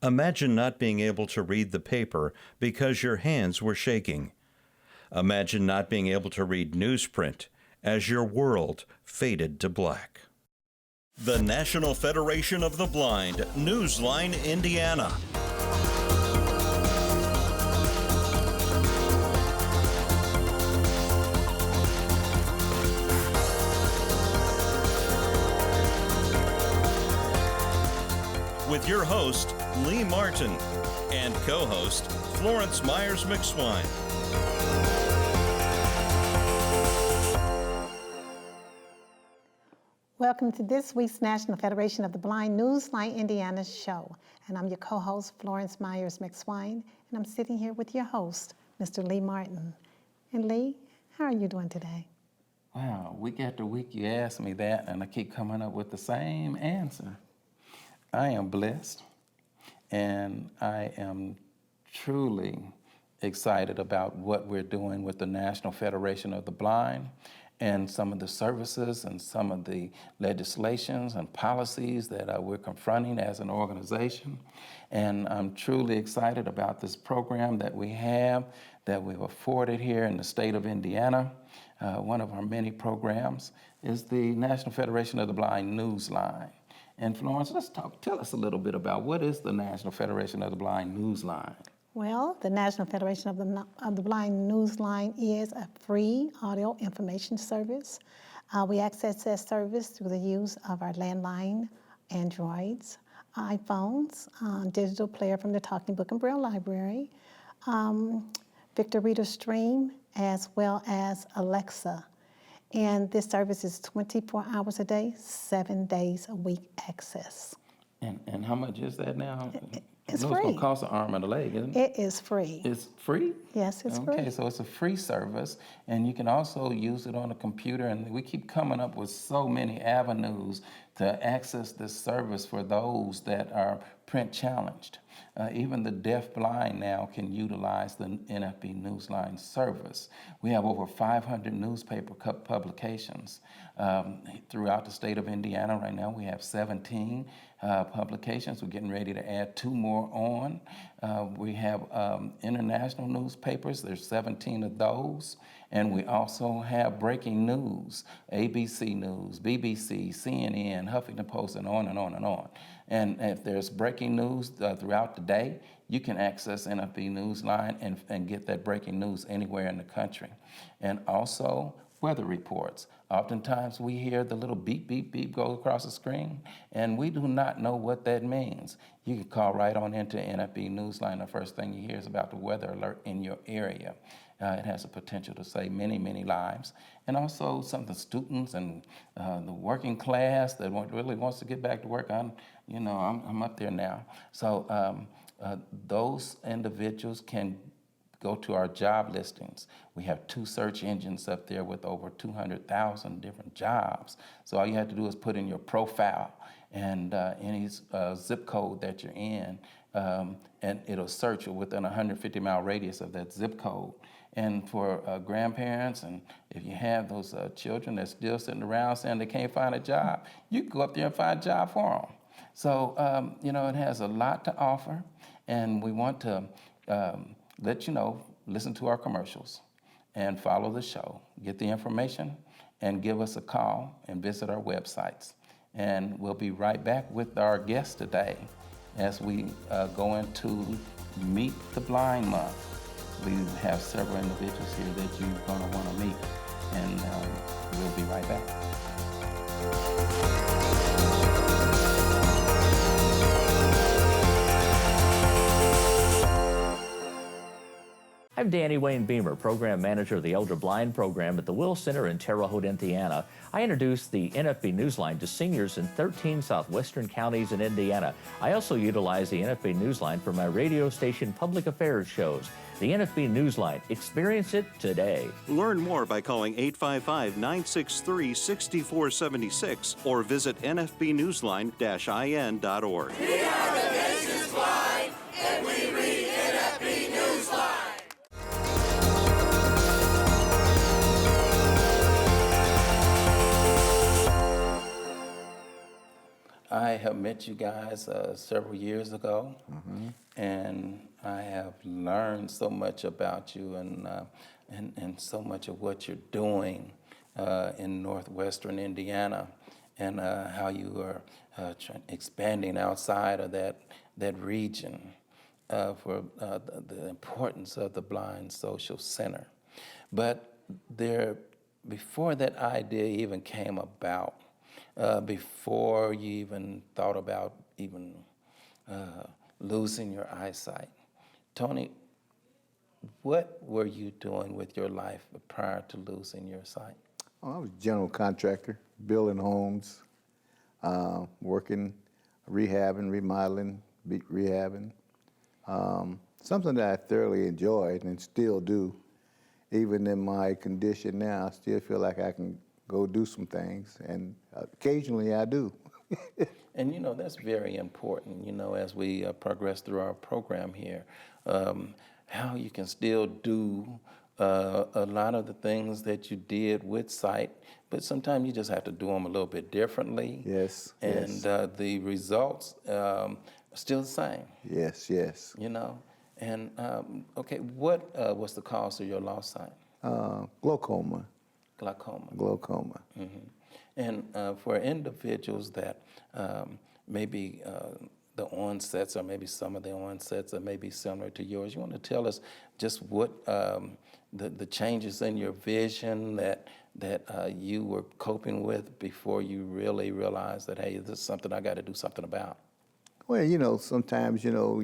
Imagine not being able to read the paper because your hands were shaking. Imagine not being able to read newsprint as your world faded to black. The National Federation of the Blind, Newsline, Indiana. With your host, Lee Martin, and co-host, Florence Myers-McSwine. Welcome to this week's National Federation of the Blind Newsline Indiana show. And I'm your co-host, Florence Myers-McSwine, and I'm sitting here with your host, Mr. Lee Martin. And Lee, how are you doing today? Wow, week after week you ask me that, and I keep coming up with the same answer. I am blessed, and I am truly excited about what we're doing with the National Federation of the Blind and some of the services and some of the legislations and policies that we're confronting as an organization. And I'm truly excited about this program that we've afforded here in the state of Indiana. One of our many programs is the National Federation of the Blind Newsline. And Florence, tell us a little bit about what is the National Federation of the Blind Newsline? Well, the National Federation of the Blind Newsline is a free audio information service. We access that service through the use of our landline, Androids, iPhones, digital player from the Talking Book and Braille Library, Victor Reader Stream, as well as Alexa. And this service is 24 hours a day, 7 days a week access. And how much is that now? It's free. It's going to cost an arm and a leg, isn't it? It is free. It's free? Yes, it's free. Okay, so it's a free service, and you can also use it on a computer, and we keep coming up with so many avenues to access this service for those that are print challenged. Even the deaf-blind now can utilize the NFB Newsline service. We have over 500 newspaper publications throughout the state of Indiana. Right now we have 17 publications. We're getting ready to add 2 more on. We have international newspapers. There's 17 of those. And we also have breaking news, ABC News, BBC, CNN, Huffington Post, and on and on and on. And if there's breaking news throughout the day, you can access NFB Newsline and get that breaking news anywhere in the country. And also weather reports. Oftentimes we hear the little beep, beep, beep go across the screen, and we do not know what that means. You can call right on into NFB Newsline. The first thing you hear is about the weather alert in your area. It has the potential to save many, many lives. And also some of the students and the working class that really wants to get back to work. I'm up there now. So those individuals can go to our job listings. We have 2 search engines up there with over 200,000 different jobs. So all you have to do is put in your profile and any zip code that you're in, and it'll search within a 150-mile radius of that zip code. And for grandparents, and if you have those children that's still sitting around saying they can't find a job, you can go up there and find a job for them. So, it has a lot to offer, and we want to let you know, listen to our commercials and follow the show, get the information, and give us a call and visit our websites. And we'll be right back with our guest today as we go into Meet the Blind Month. We have several individuals here that you're going to want to meet, and we'll be right back. I'm Danny Wayne Beamer, Program Manager of the Elder Blind Program at the Will Center in Terre Haute, Indiana. I introduced the NFB Newsline to seniors in 13 southwestern counties in Indiana. I also utilize the NFB Newsline for my radio station public affairs shows. The NFB Newsline. Experience it today. Learn more by calling 855-963-6476 or visit nfbnewsline-in.org. We are the nation's blind, and we read NFB Newsline. I have met you guys several years ago, and I have learned so much about you and so much of what you're doing in northwestern Indiana, and how you are expanding outside of that region for the importance of the Blind Social Center. But before that idea even came about, before you even thought about even losing your eyesight, Tony, what were you doing with your life prior to losing your sight? Oh, I was a general contractor, building homes, working, rehabbing, remodeling, rehabbing. Something that I thoroughly enjoyed and still do. Even in my condition now, I still feel like I can go do some things, and occasionally I do. And you know, that's very important, you know, as we progress through our program here, how you can still do a lot of the things that you did with sight, but sometimes you just have to do them a little bit differently. Yes, And yes. the results are still the same, Yes, yes. you know. And okay, what was the cause of your lost sight? Glaucoma. Glaucoma. Glaucoma. And for individuals that maybe the onsets, or maybe some of the onsets are maybe similar to yours, you want to tell us just what the changes in your vision that you were coping with before you really realized that, hey, this is something I got to do something about? Well, you know, sometimes, you know,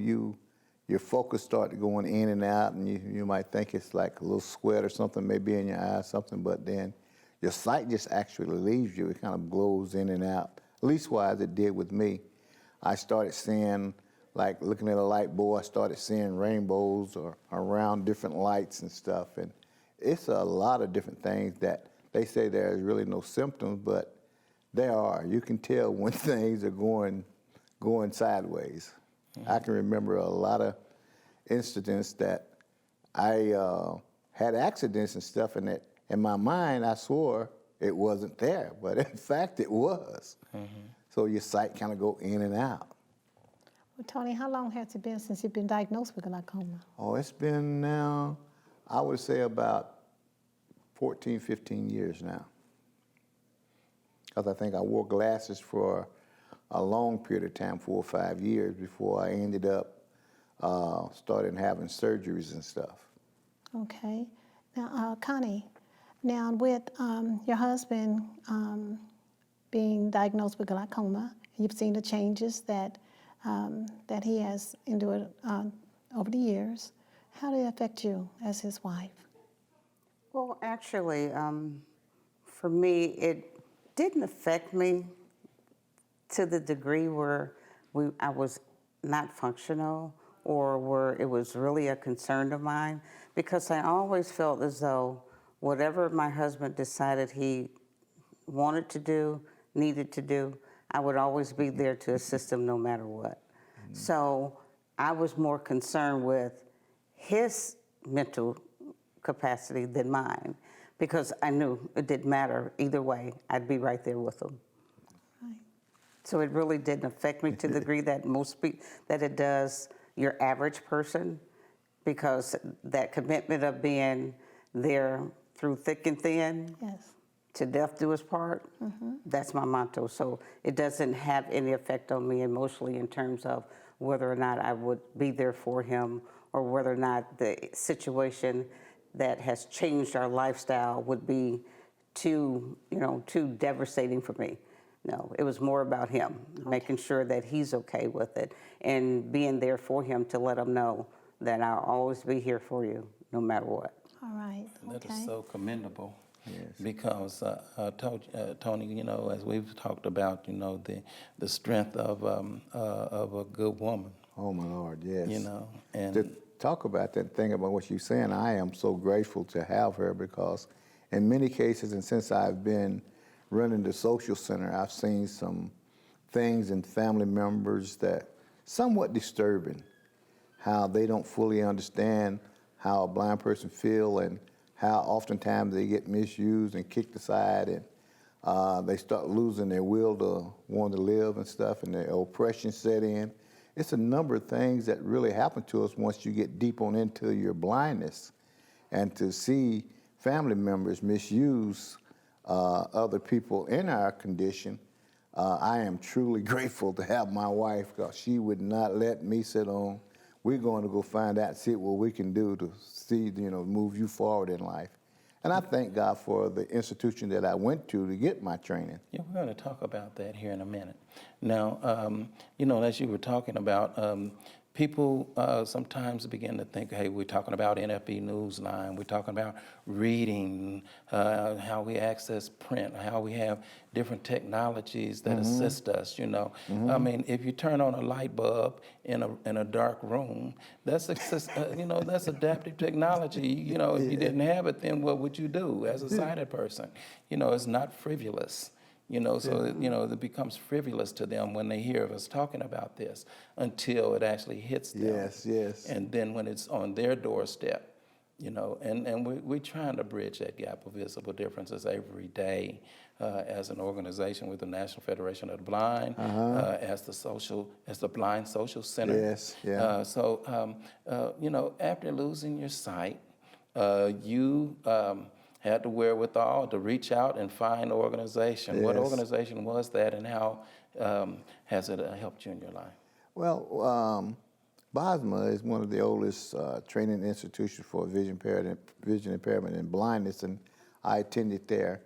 your focus start going in and out, and you might think it's like a little sweat or something maybe in your eye or something, but then your sight just actually leaves you. It kind of glows in and out, at least wise it did with me. I started seeing, like looking at a light bulb, I started seeing rainbows or around different lights and stuff. And it's a lot of different things that they say there's really no symptoms, but there are. You can tell when things are going sideways. I can remember a lot of incidents that I had accidents and stuff, and that in my mind I swore it wasn't there, but in fact it was. So your sight kind of go in and out. Well, Tony, how long has it been since you've been diagnosed with glaucoma? Oh, it's been now, I would say about 14, 15 years now. Because I think I wore glasses for a long period of time, 4 or 5 years, before I ended up starting having surgeries and stuff. Okay. Now, Connie, now with your husband being diagnosed with glaucoma, you've seen the changes that he has endured over the years. How did it affect you as his wife? Well, actually, for me, it didn't affect me to the degree where I was not functional or where it was really a concern of mine, because I always felt as though whatever my husband decided he wanted to do, needed to do, I would always be there to assist him no matter what. So I was more concerned with his mental capacity than mine, because I knew it didn't matter either way, I'd be right there with him. Right. So it really didn't affect me to the degree that that it does your average person, because that commitment of being there through thick and thin, Yes. to death do us part, that's my motto. So it doesn't have any effect on me emotionally in terms of whether or not I would be there for him, or whether or not the situation that has changed our lifestyle would be too devastating for me. No, it was more about him, making sure that he's okay with it, and being there for him to let him know that I'll always be here for you, no matter what. All right. That Okay. is so commendable. Yes. Because Tony, you know, as we've talked about, you know, the strength of a good woman, Oh my Lord, yes. you know, and To talk about that thing about what you're saying, I am so grateful to have her, because in many cases, and since I've been running the social center, I've seen some things in family members that somewhat disturbing, how they don't fully understand how a blind person feel, and how oftentimes they get misused and kicked aside. And They start losing their will to want to live and stuff, and their oppression set in. It's a number of things that really happen to us once you get deep on into your blindness. And to see family members misuse other people in our condition, I am truly grateful to have my wife, because she would not let me sit on. We're going to go find out, see what we can do to see, move you forward in life. And I thank God for the institution that I went to get my training. Yeah, we're going to talk about that here in a minute. Now, as you were talking about, people sometimes begin to think, hey, we're talking about NFB Newsline, we're talking about reading, how we access print, how we have different technologies that assist us, I mean, if you turn on a light bulb in a dark room, that's that's adaptive technology. If you didn't have it, then what would you do as a sighted person? It's not frivolous. It becomes frivolous to them when they hear of us talking about this until it actually hits them. Yes, yes. And then when it's on their doorstep, and we're trying to bridge that gap of visible differences every day as an organization with the National Federation of the Blind, as the Blind Social Center. Yes, yeah. After losing your sight, you had the wherewithal to reach out and find an organization. Yes. What organization was that, and how has it helped you in your life? Well, BOSMA is one of the oldest training institutions for vision impairment and blindness, and I attended there.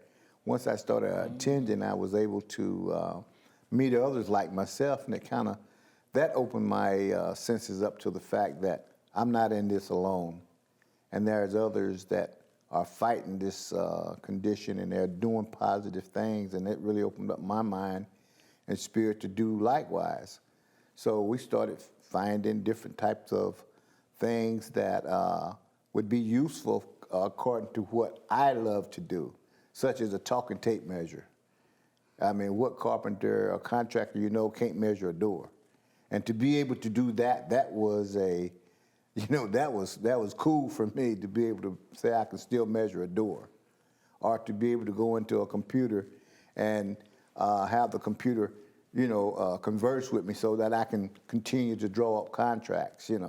Once I started attending, I was able to meet others like myself, and that opened my senses up to the fact that I'm not in this alone, and there's others that are fighting this condition, and they're doing positive things, and it really opened up my mind and spirit to do likewise. So we started finding different types of things that would be useful according to what I love to do, such as a talking tape measure. I mean, what carpenter or contractor can't measure a door? And to be able to do that, that was that was cool for me, to be able to say I can still measure a door, or to be able to go into a computer and have the computer, converse with me so that I can continue to draw up contracts, and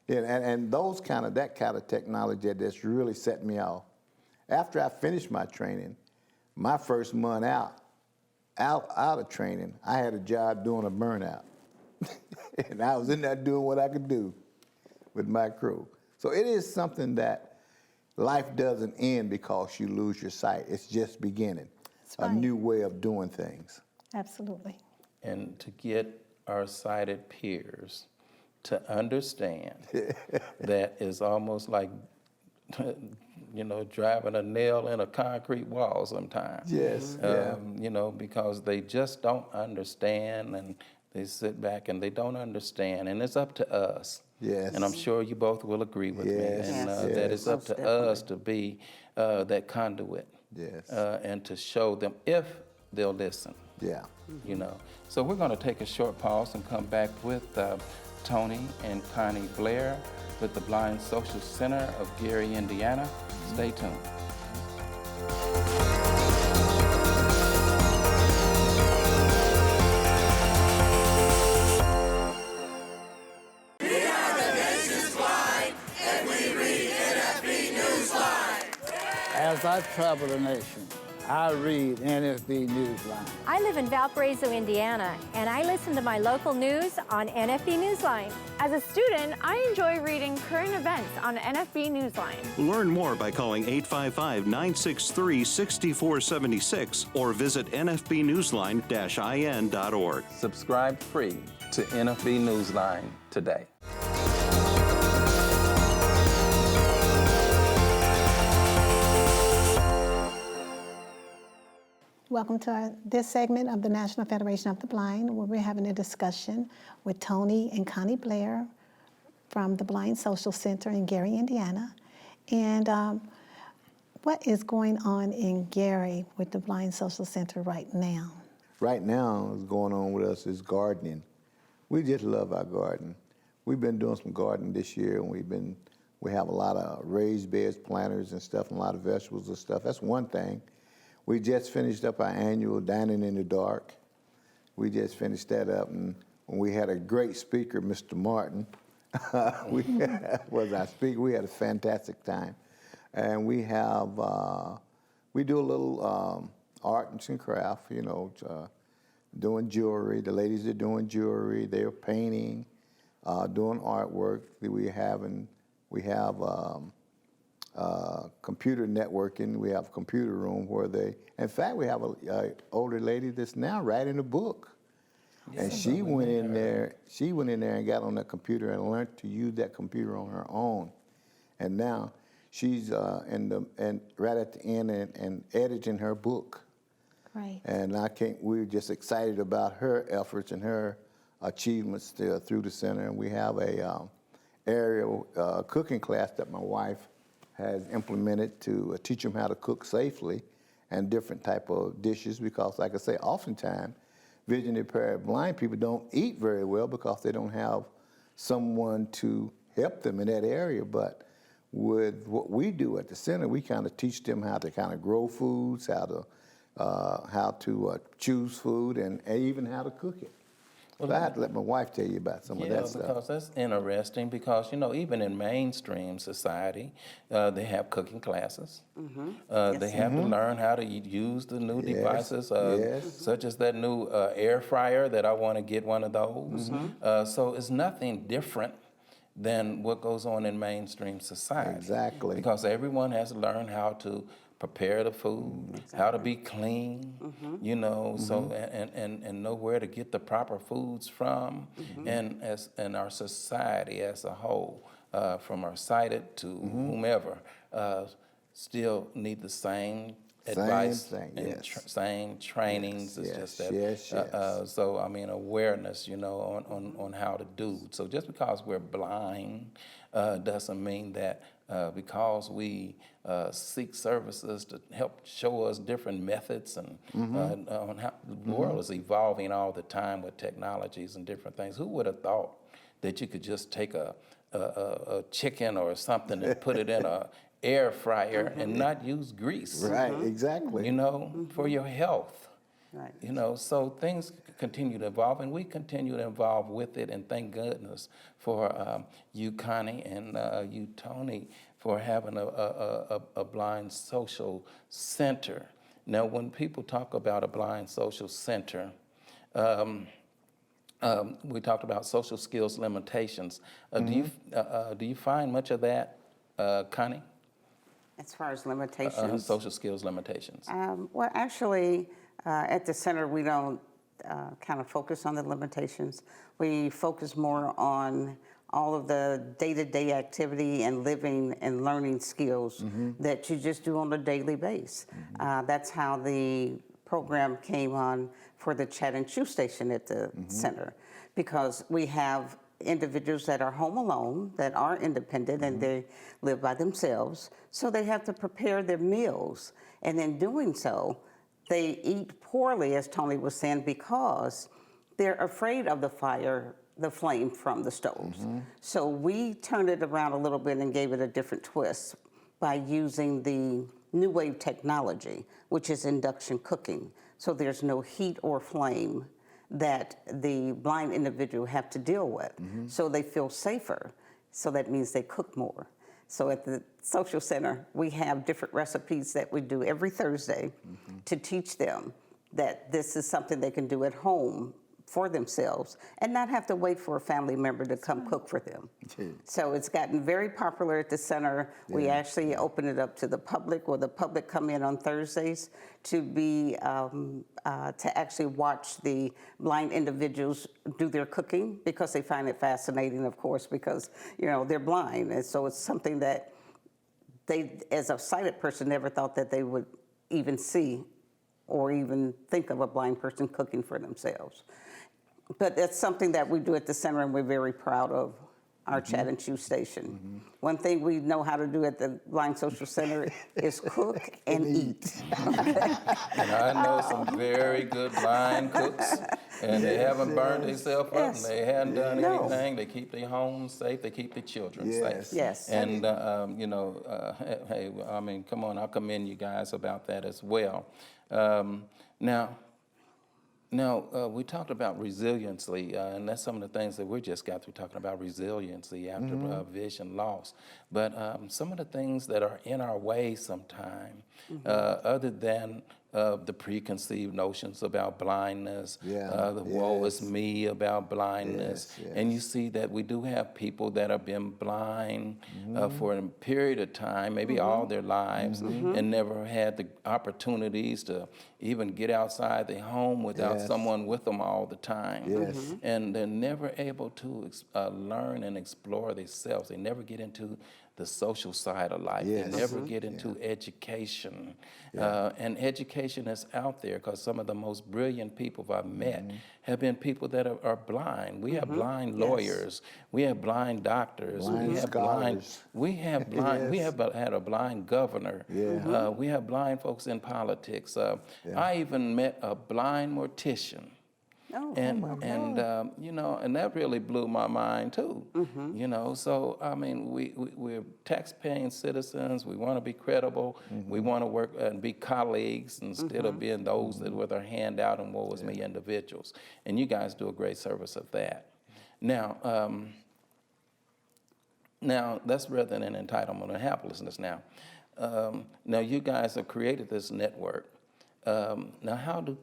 that kind of technology that's really set me off. After I finished my training, my first month out of training, I had a job doing a burnout, and I was in there doing what I could do with my crew. So it is something that life doesn't end because you lose your sight. It's just beginning. That's right. A new way of doing things. Absolutely. And to get our sighted peers to understand that is almost like, driving a nail in a concrete wall sometimes. Yes, Because they just don't understand, and they sit back and they don't understand, and it's up to us. Yes. And I'm sure you both will agree with me, and that it's up to us to be that conduit. Yes. And to show them if they'll listen. Yeah. So we're going to take a short pause and come back with Tony and Connie Blair with the Blind Social Center of Gary, Indiana. Stay tuned. As I travel the nation, I read NFB Newsline. I live in Valparaiso, Indiana, and I listen to my local news on NFB Newsline. As a student, I enjoy reading current events on NFB Newsline. Learn more by calling 855-963-6476 or visit nfbnewsline-in.org. Subscribe free to NFB Newsline today. Welcome to this segment of the National Federation of the Blind, where we're having a discussion with Tony and Connie Blair from the Blind Social Center in Gary, Indiana. And what is going on in Gary with the Blind Social Center right now? Right now, what's going on with us is gardening. We just love our garden. We've been doing some gardening this year, and we have a lot of raised beds, planters and stuff, and a lot of vegetables and stuff. That's one thing. We just finished up our annual Dining in the Dark. We just finished that up, and we had a great speaker, Mr. Martin. Was our speaker. We had a fantastic time. And we have, we do a little art and craft, you know, doing jewelry. The ladies are doing jewelry. They're painting, doing artwork. We have computer networking. We have a computer room where they, in fact, we have a older lady that's now writing a book. Yes, and she went in there and got on that computer and learned to use that computer on her own. And now she's and right at the end and editing her book. Right. And we're just excited about her efforts and her achievements through the center. And we have a aerial cooking class that my wife has implemented to teach them how to cook safely and different type of dishes, because like I say, oftentimes visually impaired blind people don't eat very well because they don't have someone to help them in that area. But with what we do at the center, we kind of teach them how to kind of grow foods, how to choose food, and even how to cook it. Well, I had to let my wife tell you about some of that stuff. Yeah, because that's interesting, because, you know, even in mainstream society, they have cooking classes. Yes. They have to learn how to use the new devices, such as that new air fryer that I want to get one of those. So it's nothing different than what goes on in mainstream society. Exactly. Because everyone has to learn how to prepare the food, how to be clean, you know, so and know where to get the proper foods from, and our society as a whole, from our sighted to whomever, still need the same advice and same trainings. It's just that. So I mean, awareness, you know, on how to do. So just because we're blind doesn't mean that because we seek services to help show us different methods and on how the world is evolving all the time with technologies and different things. Who would have thought that you could just take a chicken or something and put it in a air fryer and not use grease? Right, exactly. You know, for your health. Right. You know, so things continue to evolve, and we continue to evolve with it. And thank goodness for you, Connie, and you, Tony, for having a blind social center. Now, when people talk about a blind social center, we talked about social skills limitations. Do you find much of that, Connie? As far as limitations? Social skills limitations. Well, actually, at the center, we don't kind of focus on the limitations. We focus more on all of the day-to-day activity and living and learning skills that you just do on a daily basis. That's how the program came on for the Chat and Chew station at the center, because we have individuals that are home alone, that are independent, and they live by themselves, so they have to prepare their meals. And in doing so, they eat poorly, as Tony was saying, because they're afraid of the fire, the flame from the stoves. So we turned it around a little bit and gave it a different twist by using the new wave technology, which is induction cooking. So there's no heat or flame that the blind individual have to deal with. So they feel safer. So that means they cook more. So at the social center, we have different recipes that we do every Thursday to teach them that this is something they can do at home for themselves and not have to wait for a family member to come cook for them. So it's gotten very popular at the center. We actually open it up to the public, or the public come in on Thursdays to be to actually watch the blind individuals do their cooking, because they find it fascinating, of course, because you know they're blind, and so it's something that they, as a sighted person, never thought that they would even see or even think of a blind person cooking for themselves. But that's something that we do at the center, and we're very proud of our chat and chew station. One thing we know how to do at the Blind Social Center is cook and eat. And I know some very good blind cooks, and they haven't burned themselves up, and they haven't done anything. They keep their homes safe. They keep their children safe. Yes. And you know, hey, I mean, come on, I'll commend you guys about that as well. Now, we talked about resiliency, and that's some of the things that we just got through talking about resiliency after vision loss. But some of the things that are in our way sometime, other than the preconceived notions about blindness, the woe is me about blindness, and you see that we do have people that have been blind for a period of time, maybe all their lives, and never had the opportunities to even get outside their home without someone with them all the time. And they're never able to learn and explore themselves. They never get into the social side of life. They never get into education. And education is out there because some of the most brilliant people I've met have been people that are blind. We have blind lawyers. We have blind doctors. We have blind. We have blind. We have had a blind governor. We have blind folks in politics. I even met a blind mortician. You know, and that really blew my mind too. You know, so I mean, we're tax-paying citizens. We want to be credible. We want to work and be colleagues instead of being those that with our hand out and woe is me individuals. And you guys do a great service of that. Now, now that's rather than entitlement and helplessness. Now, now you guys have created this network. Now, how do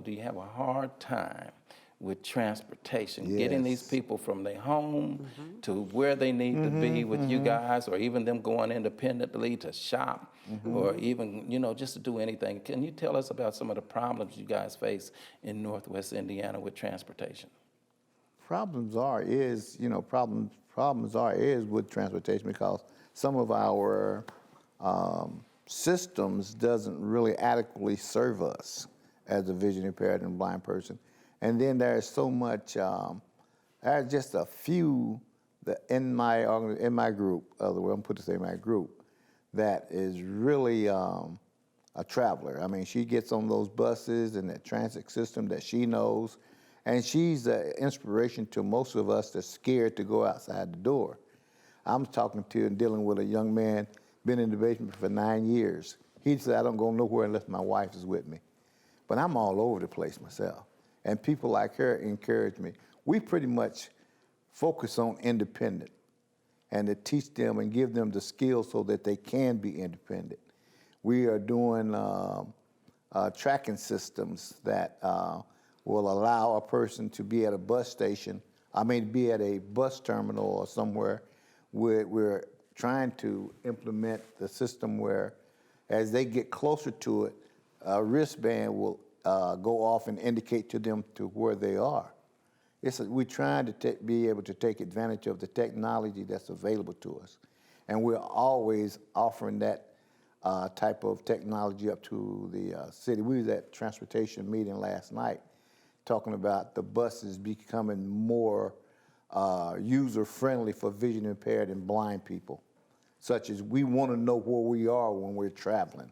you have a hard time with transportation, getting these people from their home to where they need to be with you guys, or even them going independently to shop, or even, you know, just to do anything? Can you tell us about some of the problems you guys face in Northwest Indiana with transportation? Problems are with transportation because some of our systems doesn't really adequately serve us as a vision impaired and blind person. And then there's so much, there's just a few that in my group, I'm going to put this in my group, that is really a traveler. I mean, she gets on those buses and that transit system that she knows, and she's an inspiration to most of us that's scared to go outside the door. I'm talking to and dealing with a young man, been in the basement for 9 years. He said, I don't go nowhere unless my wife is with me. But I'm all over the place myself. And people like her encourage me. We pretty much focus on independent and to teach them and give them the skills so that they can be independent. We are doing tracking systems that will allow a person to be at a bus station, be at a bus terminal or somewhere. We're trying to implement the system where as they get closer to it, a wristband will go off and indicate to them to where they are. We're trying to be able to take advantage of the technology that's available to us. And we're always offering that type of technology up to the city. We was at transportation meeting last night talking about the buses becoming more user-friendly for vision impaired and blind people, such as we want to know where we are when we're traveling,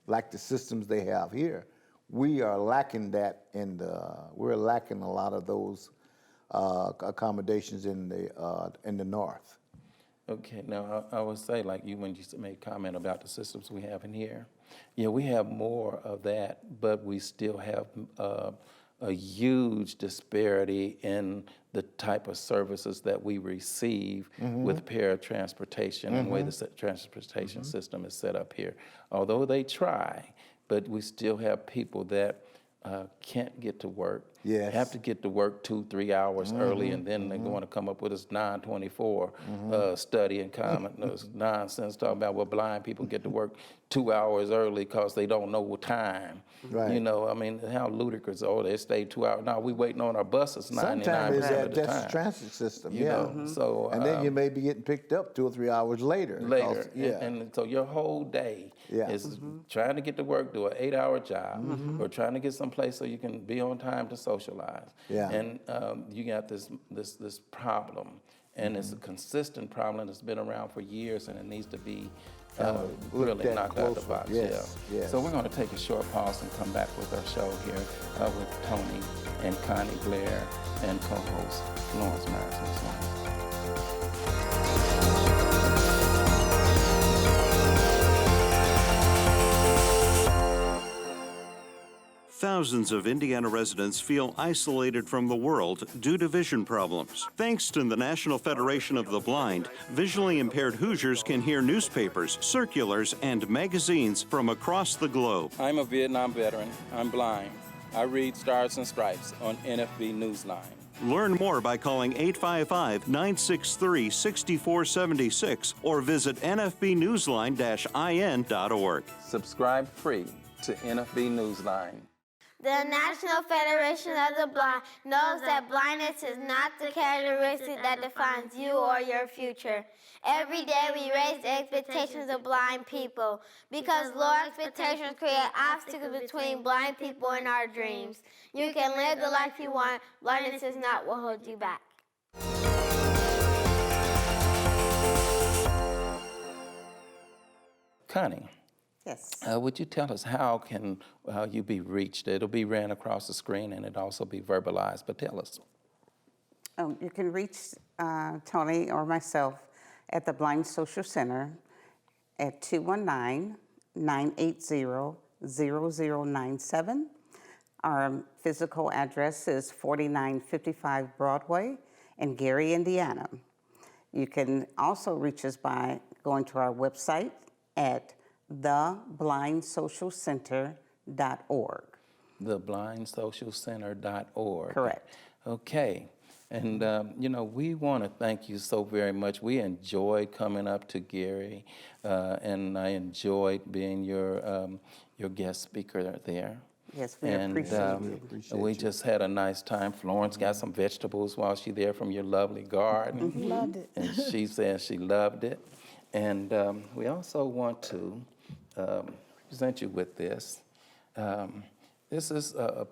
like the systems they have here. We are lacking that we're lacking a lot of those accommodations in the north. Okay, now I would say, like when you made a comment about the systems we have in here, yeah, we have more of that, but we still have a huge disparity in the type of services that we receive with paratransportation and the way the transportation system is set up here. Although they try, but we still have people that can't get to work, have to get to work 2-3 hours early, and then they're going to come up with this 924 study and comment nonsense talking about well, blind people get to work 2 hours early because they don't know what time. You know, I mean, how ludicrous. Oh, they stay 2 hours. No, we waiting on our buses 99% of the time. Sometimes that's the transit system, you know? So, and then you may be getting picked up 2 or 3 hours later. And so your whole day is trying to get to work, do an 8-hour job, or trying to get someplace so you can be on time to socialize. And you got this problem. and it's a consistent problem that's been around for years, and it needs to be looked really at knocked out of the closer. box. Yes, yeah. yes. So we're going to take a short pause and come back with our show here with Tony and Connie Blair and co-host Florence Myers. Thousands of Indiana residents feel isolated from the world due to vision problems. Thanks to the National Federation of the Blind, visually impaired Hoosiers can hear newspapers, circulars, and magazines from across the globe. I'm a Vietnam veteran. I'm blind. I read Stars and Stripes on NFB Newsline. Learn more by calling 855-963-6476 or visit nfbnewsline-in.org. Subscribe free to NFB Newsline. The National Federation of the Blind knows that blindness is not the characteristic that defines you or your future. Every day we raise the expectations of blind people because low expectations create obstacles between blind people and our dreams. You can live the life you want. Blindness is not what holds you back. Connie. Yes. Would you tell us how can you be reached? It'll be ran across the screen and it'll also be verbalized, but tell us. You can reach Tony or myself at the Blind Social Center at 219-980-0097. Our physical address is 4955 Broadway in Gary, Indiana. You can also reach us by going to our website at theblindSocialCenter.org. TheblindSocialCenter.org. Correct. Okay. And, we want to thank you so very much. We enjoyed coming up to Gary, and I enjoyed being your guest speaker there. Yes, we appreciate you. We just had a nice time. Florence got some vegetables while she's there from your lovely garden. Loved it. And she said she loved it. And we also want to present you with this. This is a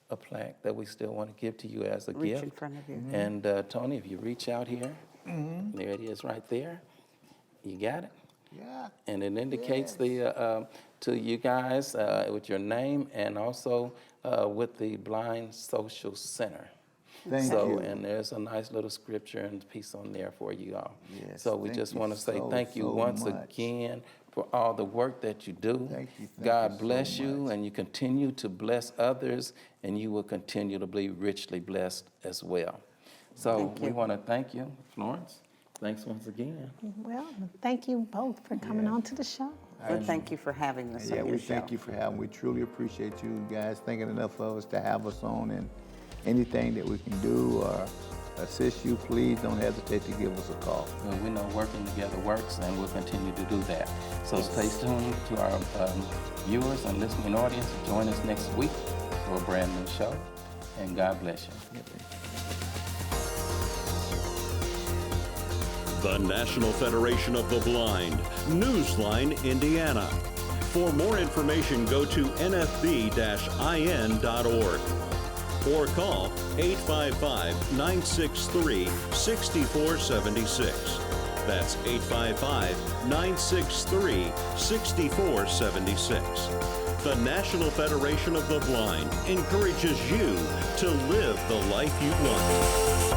plaque that we still want to give to you as a Reach gift. in front of you. And Tony, if you reach out here, there it is right there. You got it? Yeah. And it indicates to you guys with your name and also with the Blind Social Center. Thank you. And there's a nice little scripture and piece on there for you all. Yes, so we thank just you want to say so, thank you so once much. again for all the work that you do. Thank you God so bless you, much. and you continue to bless others, and you will continue to be richly blessed as well. So we want to thank you, Florence. Thanks once again. Well, thank you both for coming on to the show. Well, thank you for having us on your we show. thank you for having. We truly appreciate you guys thinking enough of us to have us on, and anything that we can do or assist you, please don't hesitate to give us a call. Well, we know working together works, and we'll continue to do that. So stay tuned to our viewers and listening audience. Join us next week for a brand new show, and God bless you. The National Federation of the Blind, Newsline, Indiana. For more information, go to nfb-in.org or call 855-963-6476. That's 855-963-6476. The National Federation of the Blind encourages you to live the life you want.